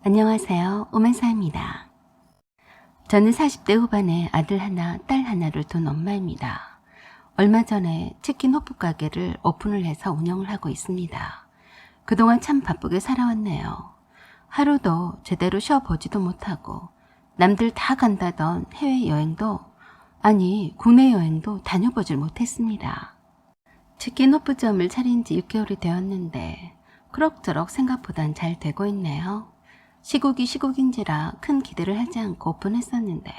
안녕하세요. 오만사입니다. 저는 40대 후반에 아들 하나, 딸 하나를 둔 엄마입니다. 얼마 전에 치킨 호프 가게를 오픈을 해서 운영을 하고 있습니다. 그동안 참 바쁘게 살아왔네요. 하루도 제대로 쉬어보지도 못하고 남들 다 간다던 해외여행도 아니 국내 여행도 다녀보질 못했습니다. 치킨 호프점을 차린 지 6개월이 되었는데 그럭저럭 생각보단 잘 되고 있네요. 시국이 시국인지라 큰 기대를 하지 않고 오픈했었는데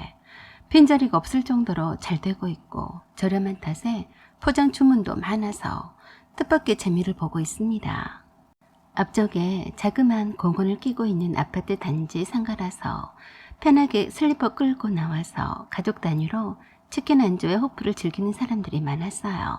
빈자리가 없을 정도로 잘 되고 있고 저렴한 탓에 포장 주문도 많아서 뜻밖의 재미를 보고 있습니다. 앞쪽에 자그마한 공원을 끼고 있는 아파트 단지 상가라서 편하게 슬리퍼 끌고 나와서 가족 단위로 치킨 안주에 호프를 즐기는 사람들이 많았어요.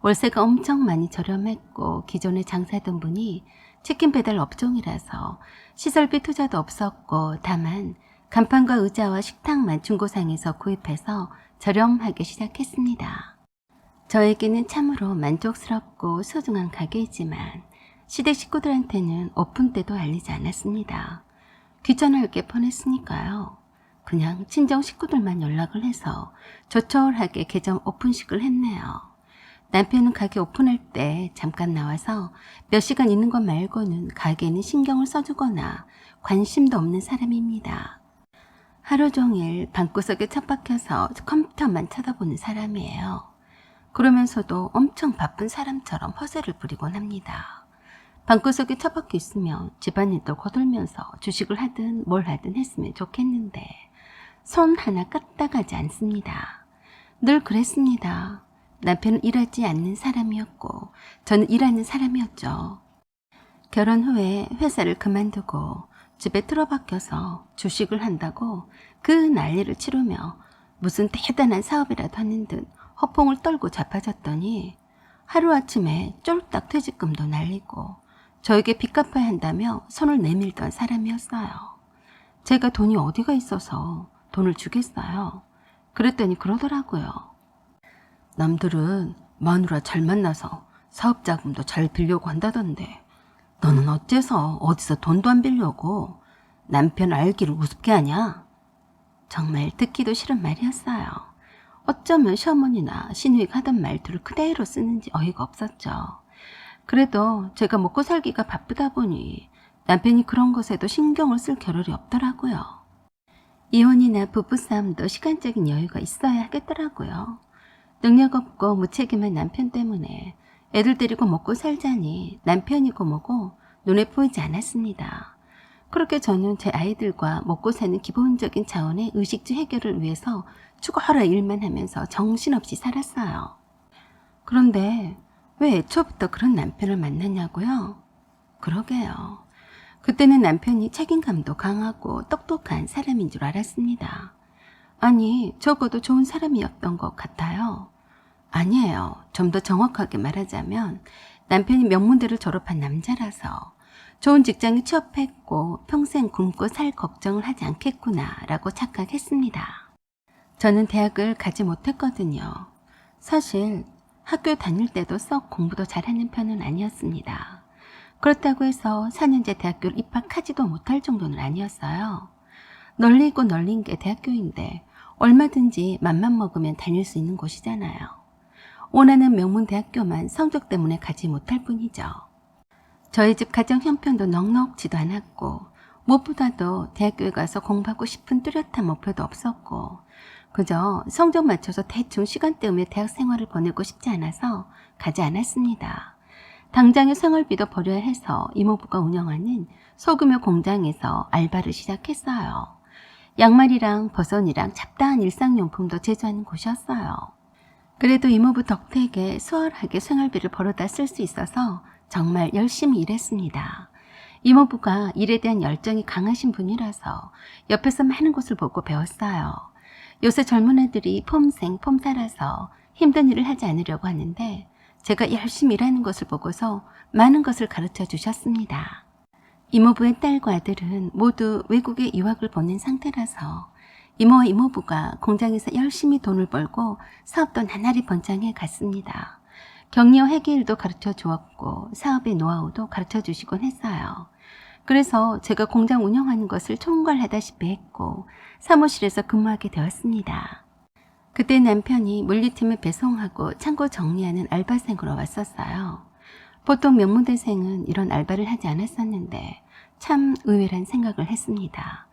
월세가 엄청 많이 저렴했고 기존에 장사하던 분이 치킨 배달 업종이라서 시설비 투자도 없었고 다만 간판과 의자와 식탁만 중고상에서 구입해서 저렴하게 시작했습니다. 저에게는 참으로 만족스럽고 소중한 가게이지만 시댁 식구들한테는 오픈 때도 알리지 않았습니다. 귀찮을 게 뻔했으니까요. 그냥 친정 식구들만 연락을 해서 조촐하게 개점 오픈식을 했네요. 남편은 가게 오픈할 때 잠깐 나와서 몇 시간 있는 것 말고는 가게에는 신경을 써주거나 관심도 없는 사람입니다. 하루 종일 방구석에 처박혀서 컴퓨터만 쳐다보는 사람이에요. 그러면서도 엄청 바쁜 사람처럼 허세를 부리곤 합니다. 방구석에 처박혀 있으면 집안일도 거들면서 주식을 하든 뭘 하든 했으면 좋겠는데 손 하나 까딱하지 않습니다. 늘 그랬습니다. 남편은 일하지 않는 사람이었고 저는 일하는 사람이었죠. 결혼 후에 회사를 그만두고 집에 틀어박혀서 주식을 한다고 그 난리를 치르며 무슨 대단한 사업이라도 하는 듯 허풍을 떨고 자빠졌더니 하루아침에 쫄딱 퇴직금도 날리고 저에게 빚 갚아야 한다며 손을 내밀던 사람이었어요. 제가 돈이 어디가 있어서 돈을 주겠어요. 그랬더니 그러더라고요. 남들은 마누라 잘 만나서 사업자금도 잘 빌려고 한다던데 너는 어째서 어디서 돈도 안 빌려고 남편 알기를 우습게 하냐? 정말 듣기도 싫은 말이었어요. 어쩌면 시어머니나 시누이가 하던 말들을 그대로 쓰는지 어이가 없었죠. 그래도 제가 먹고 살기가 바쁘다 보니 남편이 그런 것에도 신경을 쓸 겨를이 없더라고요. 이혼이나 부부싸움도 시간적인 여유가 있어야 하겠더라고요. 능력 없고 무책임한 남편 때문에 애들 데리고 먹고 살자니 남편이고 뭐고 눈에 보이지 않았습니다. 그렇게 저는 제 아이들과 먹고 사는 기본적인 차원의 의식주 해결을 위해서 죽어라 일만 하면서 정신없이 살았어요. 그런데 왜 애초부터 그런 남편을 만났냐고요? 그러게요. 그때는 남편이 책임감도 강하고 똑똑한 사람인 줄 알았습니다. 아니, 적어도 좋은 사람이었던 것 같아요. 아니에요. 좀 더 정확하게 말하자면 남편이 명문대를 졸업한 남자라서 좋은 직장에 취업했고 평생 굶고 살 걱정을 하지 않겠구나 라고 착각했습니다. 저는 대학을 가지 못했거든요. 사실 학교 다닐 때도 썩 공부도 잘하는 편은 아니었습니다. 그렇다고 해서 4년제 대학교를 입학하지도 못할 정도는 아니었어요. 널리고 널린 게 대학교인데 얼마든지 맘만 먹으면 다닐 수 있는 곳이잖아요. 원하는 명문대학교만 성적 때문에 가지 못할 뿐이죠. 저희 집 가정 형편도 넉넉지도 않았고 무엇보다도 대학교에 가서 공부하고 싶은 뚜렷한 목표도 없었고 그저 성적 맞춰서 대충 시간 때우며 대학 생활을 보내고 싶지 않아서 가지 않았습니다. 당장의 생활비도 벌여야 해서 이모부가 운영하는 소규모 공장에서 알바를 시작했어요. 양말이랑 버선이랑 잡다한 일상용품도 제조하는 곳이었어요. 그래도 이모부 덕택에 수월하게 생활비를 벌어다 쓸 수 있어서 정말 열심히 일했습니다. 이모부가 일에 대한 열정이 강하신 분이라서 옆에서 많은 것을 보고 배웠어요. 요새 젊은 애들이 폼생 폼사라서 힘든 일을 하지 않으려고 하는데 제가 열심히 일하는 것을 보고서 많은 것을 가르쳐 주셨습니다. 이모부의 딸과 아들은 모두 외국에 유학을 보낸 상태라서 이모와 이모부가 공장에서 열심히 돈을 벌고 사업도 나날이 번창해 갔습니다. 격리와 회계일도 가르쳐 주었고 사업의 노하우도 가르쳐 주시곤 했어요. 그래서 제가 공장 운영하는 것을 총괄하다시피 했고 사무실에서 근무하게 되었습니다. 그때 남편이 물류팀을 배송하고 창고 정리하는 알바생으로 왔었어요. 보통 명문대생은 이런 알바를 하지 않았었는데 참 의외란 생각을 했습니다.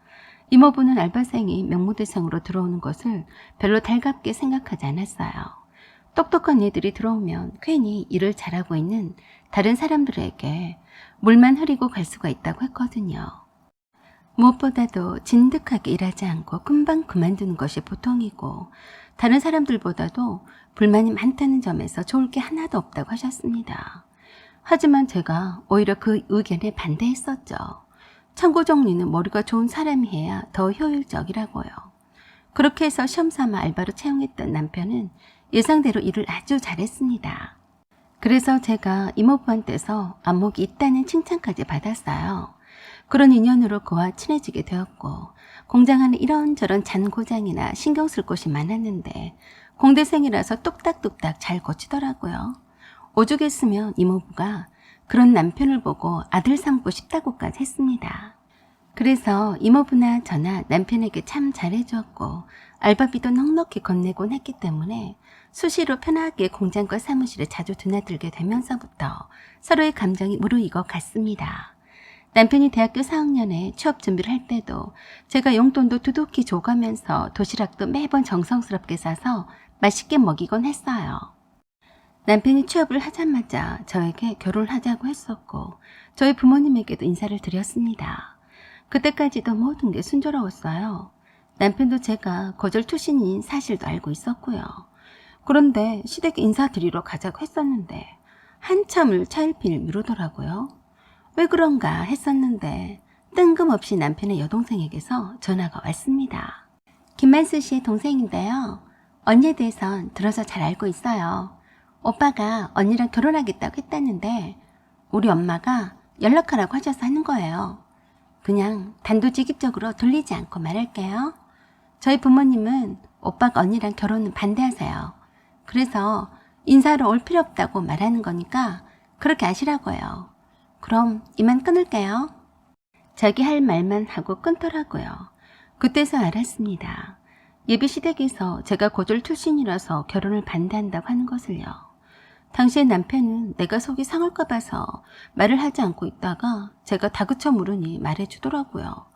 이모부는 알바생이 명문대생으로 들어오는 것을 별로 달갑게 생각하지 않았어요. 똑똑한 애들이 들어오면 괜히 일을 잘하고 있는 다른 사람들에게 물만 흐리고 갈 수가 있다고 했거든요. 무엇보다도 진득하게 일하지 않고 금방 그만두는 것이 보통이고 다른 사람들보다도 불만이 많다는 점에서 좋을 게 하나도 없다고 하셨습니다. 하지만 제가 오히려 그 의견에 반대했었죠. 창고 정리는 머리가 좋은 사람이 해야 더 효율적이라고요. 그렇게 해서 시험삼아 알바로 채용했던 남편은 예상대로 일을 아주 잘했습니다. 그래서 제가 이모부한테서 안목이 있다는 칭찬까지 받았어요. 그런 인연으로 그와 친해지게 되었고 공장 안에 이런저런 잔고장이나 신경 쓸 곳이 많았는데 공대생이라서 뚝딱뚝딱 잘 고치더라고요. 오죽했으면 이모부가 그런 남편을 보고 아들 삼고 싶다고까지 했습니다. 그래서 이모부나 저나 남편에게 참 잘해주었고 알바비도 넉넉히 건네곤 했기 때문에 수시로 편하게 공장과 사무실에 자주 드나들게 되면서부터 서로의 감정이 무르익어 갔습니다. 남편이 대학교 4학년에 취업 준비를 할 때도 제가 용돈도 두둑히 줘가면서 도시락도 매번 정성스럽게 싸서 맛있게 먹이곤 했어요. 남편이 취업을 하자마자 저에게 결혼하자고 했었고 저희 부모님에게도 인사를 드렸습니다. 그때까지도 모든 게 순조로웠어요. 남편도 제가 거절 출신인 사실도 알고 있었고요. 그런데 시댁 인사드리러 가자고 했었는데 한참을 차일피일 미루더라고요. 왜 그런가 했었는데 뜬금없이 남편의 여동생에게서 전화가 왔습니다. 김만수 씨의 동생인데요. 언니에 대해선 들어서 잘 알고 있어요. 오빠가 언니랑 결혼하겠다고 했다는데 우리 엄마가 연락하라고 하셔서 하는 거예요. 그냥 단도직입적으로 돌리지 않고 말할게요. 저희 부모님은 오빠가 언니랑 결혼은 반대하세요. 그래서 인사하러 올 필요 없다고 말하는 거니까 그렇게 아시라고요. 그럼 이만 끊을게요. 자기 할 말만 하고 끊더라고요. 그때서 알았습니다. 예비 시댁에서 제가 고졸 출신이라서 결혼을 반대한다고 하는 것을요. 당시에 남편은 내가 속이 상할까 봐서 말을 하지 않고 있다가 제가 다그쳐 물으니 말해주더라고요.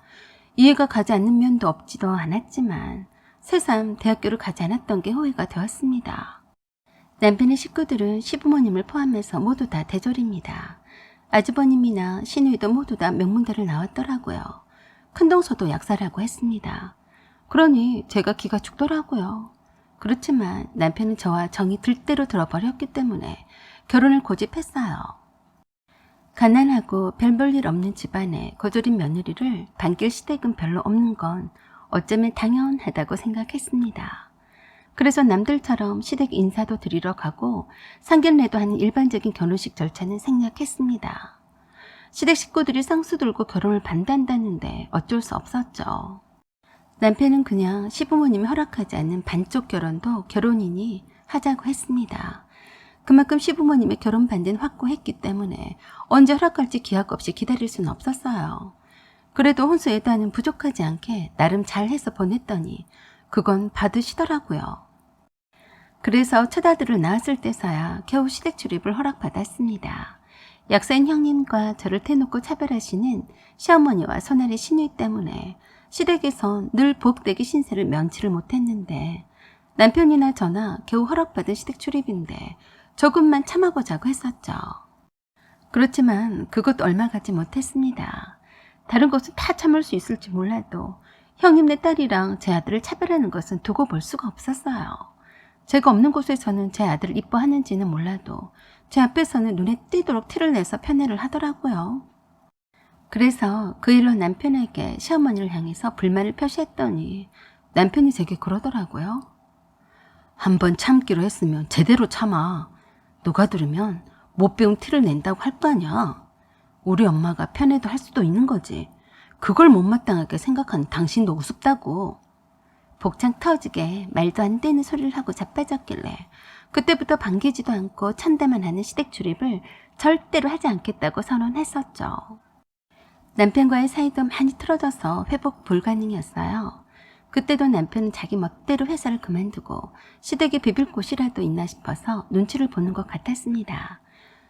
이해가 가지 않는 면도 없지도 않았지만 새삼 대학교를 가지 않았던 게 후회가 되었습니다. 남편의 식구들은 시부모님을 포함해서 모두 다 대졸입니다. 아주버님이나 시누이도 모두 다 명문대를 나왔더라고요. 큰동서도 약사라고 했습니다. 그러니 제가 기가 죽더라고요. 그렇지만 남편은 저와 정이 들대로 들어버렸기 때문에 결혼을 고집했어요. 가난하고 별 볼 일 없는 집안에 거절인 며느리를 반길 시댁은 별로 없는 건 어쩌면 당연하다고 생각했습니다. 그래서 남들처럼 시댁 인사도 드리러 가고 상견례도 하는 일반적인 결혼식 절차는 생략했습니다. 시댁 식구들이 쌍수 들고 결혼을 반대한다는데 어쩔 수 없었죠. 남편은 그냥 시부모님이 허락하지 않는 반쪽 결혼도 결혼이니 하자고 했습니다. 그만큼 시부모님의 결혼 반대는 확고했기 때문에 언제 허락할지 기약 없이 기다릴 수는 없었어요. 그래도 혼수 예단은 부족하지 않게 나름 잘해서 보냈더니 그건 받으시더라고요. 그래서 첫 아들을 낳았을 때서야 겨우 시댁 출입을 허락받았습니다. 약사인 형님과 저를 대놓고 차별하시는 시어머니와 손아래 시누이 때문에 시댁에선 늘 복되게 신세를 면치를 못했는데 남편이나 저나 겨우 허락받은 시댁 출입인데 조금만 참아보자고 했었죠. 그렇지만 그것도 얼마 가지 못했습니다. 다른 것은 다 참을 수 있을지 몰라도 형님네 딸이랑 제 아들을 차별하는 것은 두고 볼 수가 없었어요. 제가 없는 곳에서는 제 아들을 이뻐하는지는 몰라도 제 앞에서는 눈에 띄도록 티를 내서 편애를 하더라고요. 그래서 그 일로 남편에게 시어머니를 향해서 불만을 표시했더니 남편이 제게 그러더라고요. 한번 참기로 했으면 제대로 참아. 누가 들으면 못 배운 티를 낸다고 할 거 아니야. 우리 엄마가 편애도 할 수도 있는 거지. 그걸 못마땅하게 생각하는 당신도 우습다고. 복창 터지게 말도 안 되는 소리를 하고 자빠졌길래 그때부터 반기지도 않고 천대만 하는 시댁 출입을 절대로 하지 않겠다고 선언했었죠. 남편과의 사이도 많이 틀어져서 회복 불가능이었어요. 그때도 남편은 자기 멋대로 회사를 그만두고 시댁에 비빌 곳이라도 있나 싶어서 눈치를 보는 것 같았습니다.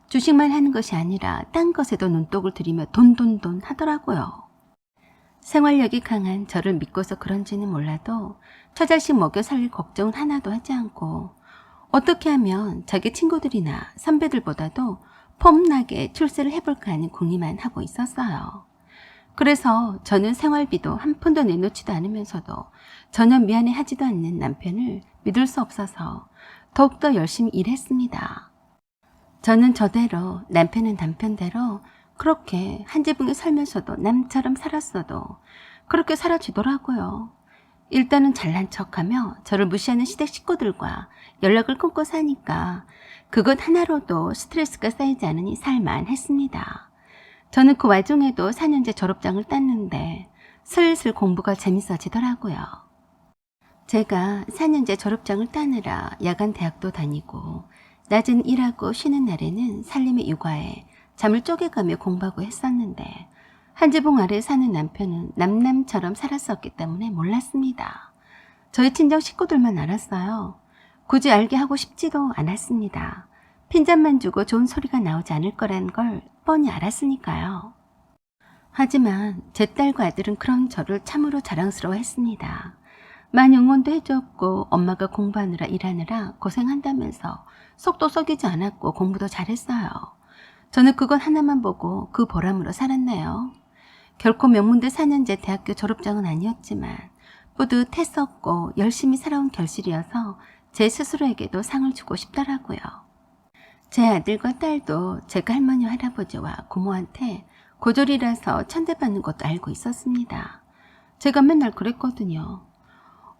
주식만 하는 것이 아니라 딴 것에도 눈독을 들이며 돈 하더라고요. 생활력이 강한 저를 믿고서 그런지는 몰라도 처자식 먹여 살릴 걱정은 하나도 하지 않고 어떻게 하면 자기 친구들이나 선배들보다도 폼나게 출세를 해볼까 하는 궁리만 하고 있었어요. 그래서 저는 생활비도 한 푼도 내놓지도 않으면서도 전혀 미안해하지도 않는 남편을 믿을 수 없어서 더욱더 열심히 일했습니다. 저는 저대로, 남편은 남편대로 그렇게 한 지붕에 살면서도 남처럼 살았어도 그렇게 살아주더라고요. 일단은 잘난 척하며 저를 무시하는 시댁 식구들과 연락을 끊고 사니까 그것 하나로도 스트레스가 쌓이지 않으니 살만했습니다. 저는 그 와중에도 4년제 졸업장을 땄는데 슬슬 공부가 재밌어지더라고요. 제가 4년제 졸업장을 따느라 야간 대학도 다니고 낮은 일하고 쉬는 날에는 살림의 육아에 잠을 쪼개가며 공부하고 했었는데 한 지붕 아래 사는 남편은 남남처럼 살았었기 때문에 몰랐습니다. 저희 친정 식구들만 알았어요. 굳이 알게 하고 싶지도 않았습니다. 핀잔만 주고 좋은 소리가 나오지 않을 거라는 걸 뻔히 알았으니까요. 하지만 제 딸과 아들은 그런 저를 참으로 자랑스러워했습니다. 많이 응원도 해줬고 엄마가 공부하느라 일하느라 고생한다면서 속도 썩이지 않았고 공부도 잘했어요. 저는 그건 하나만 보고 그 보람으로 살았네요. 결코 명문대 4년제 대학교 졸업장은 아니었지만 뿌듯했었고 열심히 살아온 결실이어서 제 스스로에게도 상을 주고 싶더라고요. 제 아들과 딸도 제가 할머니 할아버지와 고모한테 고졸이라서 천대받는 것도 알고 있었습니다. 제가 맨날 그랬거든요.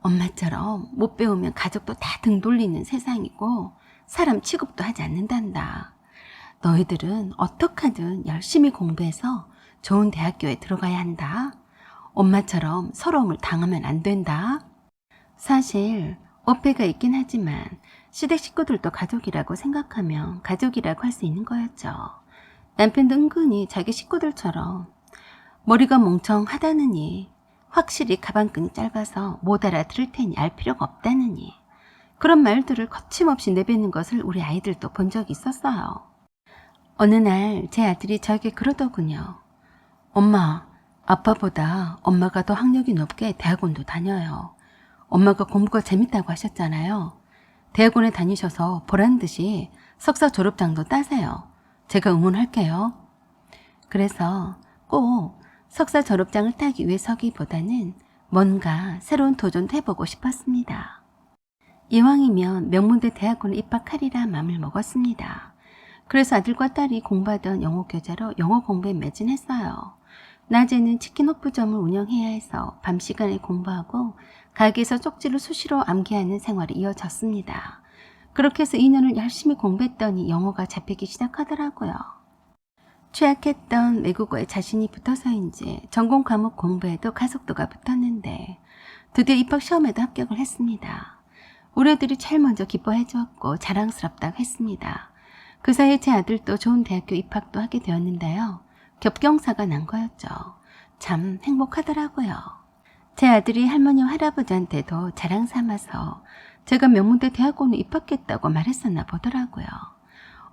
엄마처럼 못 배우면 가족도 다 등 돌리는 세상이고 사람 취급도 하지 않는단다. 너희들은 어떻게 하든 열심히 공부해서 좋은 대학교에 들어가야 한다. 엄마처럼 서러움을 당하면 안 된다. 사실 오빠가 있긴 하지만 시댁 식구들도 가족이라고 생각하면 가족이라고 할 수 있는 거였죠. 남편도 은근히 자기 식구들처럼 머리가 멍청하다느니 확실히 가방끈이 짧아서 못 알아들을 테니 알 필요가 없다느니 그런 말들을 거침없이 내뱉는 것을 우리 아이들도 본 적이 있었어요. 어느 날 제 아들이 저에게 그러더군요. 엄마, 아빠보다 엄마가 더 학력이 높게 대학원도 다녀요. 엄마가 공부가 재밌다고 하셨잖아요. 대학원에 다니셔서 보란 듯이 석사 졸업장도 따세요. 제가 응원할게요. 그래서 꼭 석사 졸업장을 따기 위해서기보다는 뭔가 새로운 도전도 해보고 싶었습니다. 이왕이면 명문대 대학원에 입학하리라 마음을 먹었습니다. 그래서 아들과 딸이 공부하던 영어 교재로 영어 공부에 매진했어요. 낮에는 치킨 호프점을 운영해야 해서 밤 시간에 공부하고 가게에서 쪽지를 수시로 암기하는 생활이 이어졌습니다. 그렇게 해서 2년을 열심히 공부했더니 영어가 잡히기 시작하더라고요. 취약했던 외국어에 자신이 붙어서인지 전공 과목 공부에도 가속도가 붙었는데 드디어 입학 시험에도 합격을 했습니다. 우리 애들이 제일 먼저 기뻐해 주었고 자랑스럽다고 했습니다. 그 사이에 제 아들도 좋은 대학교 입학도 하게 되었는데요. 겹경사가 난 거였죠. 참 행복하더라고요. 제 아들이 할머니와 할아버지한테도 자랑 삼아서 제가 명문대 대학원에 입학했다고 말했었나 보더라고요.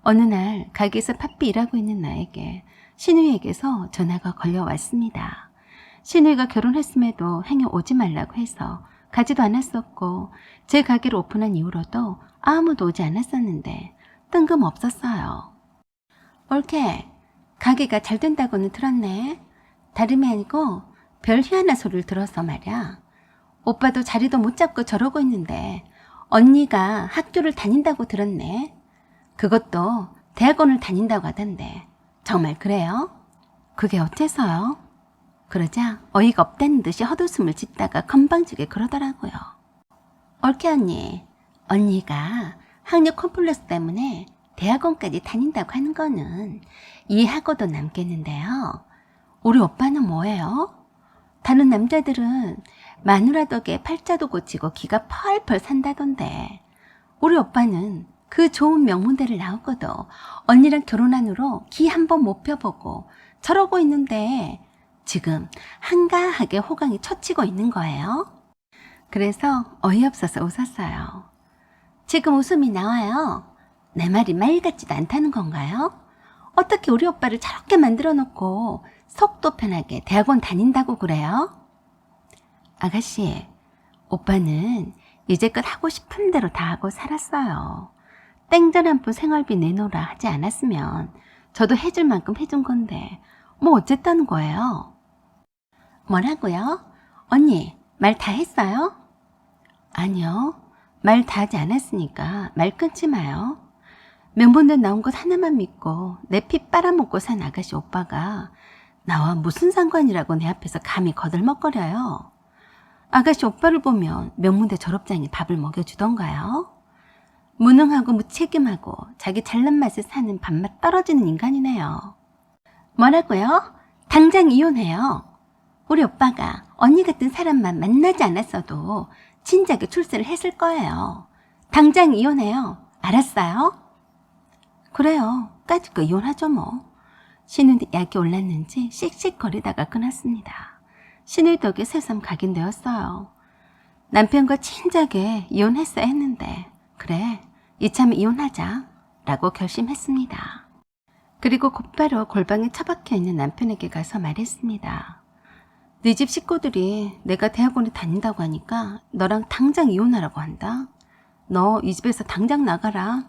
어느 날 가게에서 팥비 일하고 있는 나에게 신우이에게서 전화가 걸려왔습니다. 신우이가 결혼했음에도 행여 오지 말라고 해서 가지도 않았었고 제 가게를 오픈한 이후로도 아무도 오지 않았었는데 뜬금없었어요. 옳게 가게가 잘 된다고는 들었네. 다름이 아니고 별 희한한 소리를 들어서 말이야. 오빠도 자리도 못 잡고 저러고 있는데 언니가 학교를 다닌다고 들었네. 그것도 대학원을 다닌다고 하던데 정말 그래요? 그게 어째서요? 그러자 어이가 없다는 듯이 헛웃음을 짓다가 건방지게 그러더라고요. 옳게 언니, 언니가 학력 컴플렉스 때문에 대학원까지 다닌다고 하는 거는 이해하고도 남겠는데요. 우리 오빠는 뭐예요? 다른 남자들은 마누라 덕에 팔자도 고치고 기가 펄펄 산다던데 우리 오빠는 그 좋은 명문대를 나오고도 언니랑 결혼한 후로 기 한 번 못 펴보고 저러고 있는데 지금 한가하게 호강이 처치고 있는 거예요. 그래서 어이없어서 웃었어요. 지금 웃음이 나와요. 내 말이 말 같지도 않다는 건가요? 어떻게 우리 오빠를 저렇게 만들어 놓고 속도 편하게 대학원 다닌다고 그래요? 아가씨, 오빠는 이제껏 하고 싶은 대로 다 하고 살았어요. 땡전 한 푼 생활비 내놓으라 하지 않았으면 저도 해줄 만큼 해준 건데 뭐 어쨌다는 거예요? 뭐라고요? 언니, 말 다 했어요? 아니요. 말 다 하지 않았으니까 말 끊지 마요. 명분된 나온 것 하나만 믿고 내 피 빨아먹고 산 아가씨 오빠가 나와 무슨 상관이라고 내 앞에서 감히 거들먹거려요. 아가씨 오빠를 보면 명문대 졸업장에 밥을 먹여주던가요? 무능하고 무책임하고 자기 잘난 맛에 사는 밥맛 떨어지는 인간이네요. 뭐라고요? 당장 이혼해요. 우리 오빠가 언니 같은 사람만 만나지 않았어도 진작에 출세를 했을 거예요. 당장 이혼해요. 알았어요? 그래요. 까짓 거 이혼하죠 뭐. 신우이 약이 올랐는지 씩씩거리다가 끊었습니다. 신우이 덕에 새삼 각인되었어요. 남편과 진작에 이혼했어야 했는데 그래 이참에 이혼하자 라고 결심했습니다. 그리고 곧바로 골방에 처박혀 있는 남편에게 가서 말했습니다. 네 집 식구들이 내가 대학원에 다닌다고 하니까 너랑 당장 이혼하라고 한다. 너 이 집에서 당장 나가라.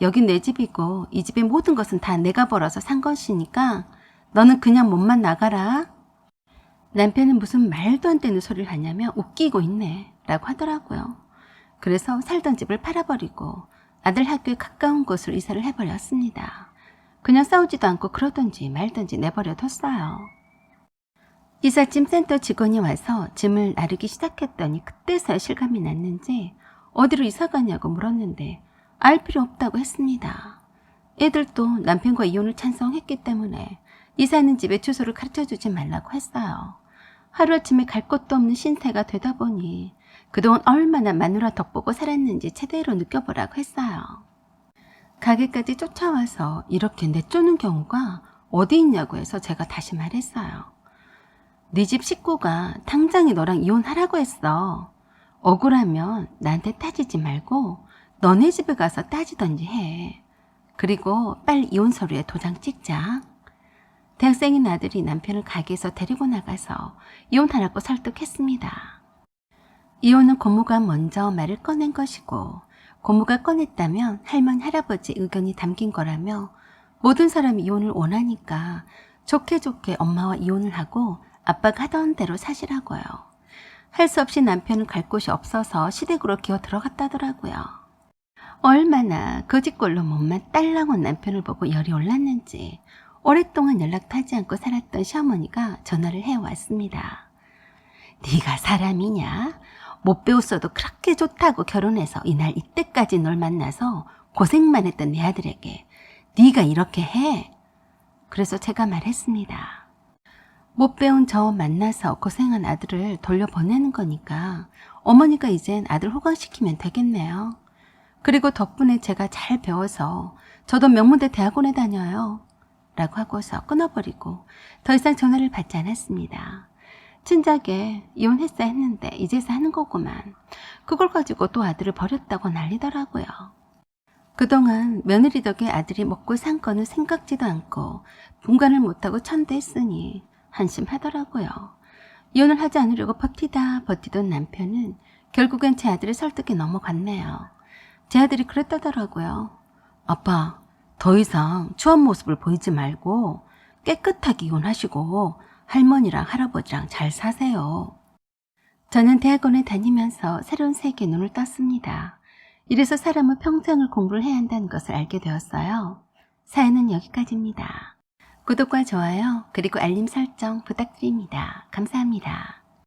여긴 내 집이고 이 집의 모든 것은 다 내가 벌어서 산 것이니까 너는 그냥 몸만 나가라. 남편은 무슨 말도 안 되는 소리를 하냐며 웃기고 있네 라고 하더라고요. 그래서 살던 집을 팔아버리고 아들 학교에 가까운 곳으로 이사를 해버렸습니다. 그냥 싸우지도 않고 그러던지 말던지 내버려뒀어요. 이삿짐 센터 직원이 와서 짐을 나르기 시작했더니 그때서야 실감이 났는지 어디로 이사 가냐고 물었는데 알 필요 없다고 했습니다. 애들도 남편과 이혼을 찬성했기 때문에 이사하는 집의 주소를 가르쳐주지 말라고 했어요. 하루아침에 갈 곳도 없는 신세가 되다 보니 그동안 얼마나 마누라 덕보고 살았는지 제대로 느껴보라고 했어요. 가게까지 쫓아와서 이렇게 내쫓는 경우가 어디 있냐고 해서 제가 다시 말했어요. 네 집 식구가 당장에 너랑 이혼하라고 했어. 억울하면 나한테 따지지 말고 너네 집에 가서 따지던지 해. 그리고 빨리 이혼 서류에 도장 찍자. 대학생인 아들이 남편을 가게에서 데리고 나가서 이혼하라고 설득했습니다. 이혼은 고모가 먼저 말을 꺼낸 것이고 고모가 꺼냈다면 할머니 할아버지 의견이 담긴 거라며 모든 사람이 이혼을 원하니까 좋게 좋게 엄마와 이혼을 하고 아빠가 하던 대로 사시라고요. 할 수 없이 남편은 갈 곳이 없어서 시댁으로 기어 들어갔다더라고요. 얼마나 거짓골로 몸만 딸랑온 남편을 보고 열이 올랐는지 오랫동안 연락도 하지 않고 살았던 시어머니가 전화를 해왔습니다. 네가 사람이냐? 못 배웠어도 그렇게 좋다고 결혼해서 이날 이때까지 널 만나서 고생만 했던 내 아들에게 네가 이렇게 해? 그래서 제가 말했습니다. 못 배운 저 만나서 고생한 아들을 돌려보내는 거니까 어머니가 이젠 아들 호강시키면 되겠네요. 그리고 덕분에 제가 잘 배워서 저도 명문대 대학원에 다녀요. 라고 하고서 끊어버리고 더 이상 전화를 받지 않았습니다. 진작에 이혼했어야 했는데 이제서 하는 거구만. 그걸 가지고 또 아들을 버렸다고 난리더라고요. 그동안 며느리 덕에 아들이 먹고 산 거는 생각지도 않고 분간을 못하고 천대했으니 한심하더라고요. 이혼을 하지 않으려고 버티던 남편은 결국엔 제 아들을 설득해 넘어갔네요. 제 아들이 그랬다더라고요. 아빠, 더 이상 추한 모습을 보이지 말고 깨끗하게 이혼하시고 할머니랑 할아버지랑 잘 사세요. 저는 대학원에 다니면서 새로운 세계에 눈을 떴습니다. 이래서 사람은 평생을 공부를 해야 한다는 것을 알게 되었어요. 사연은 여기까지입니다. 구독과 좋아요 그리고 알림 설정 부탁드립니다. 감사합니다.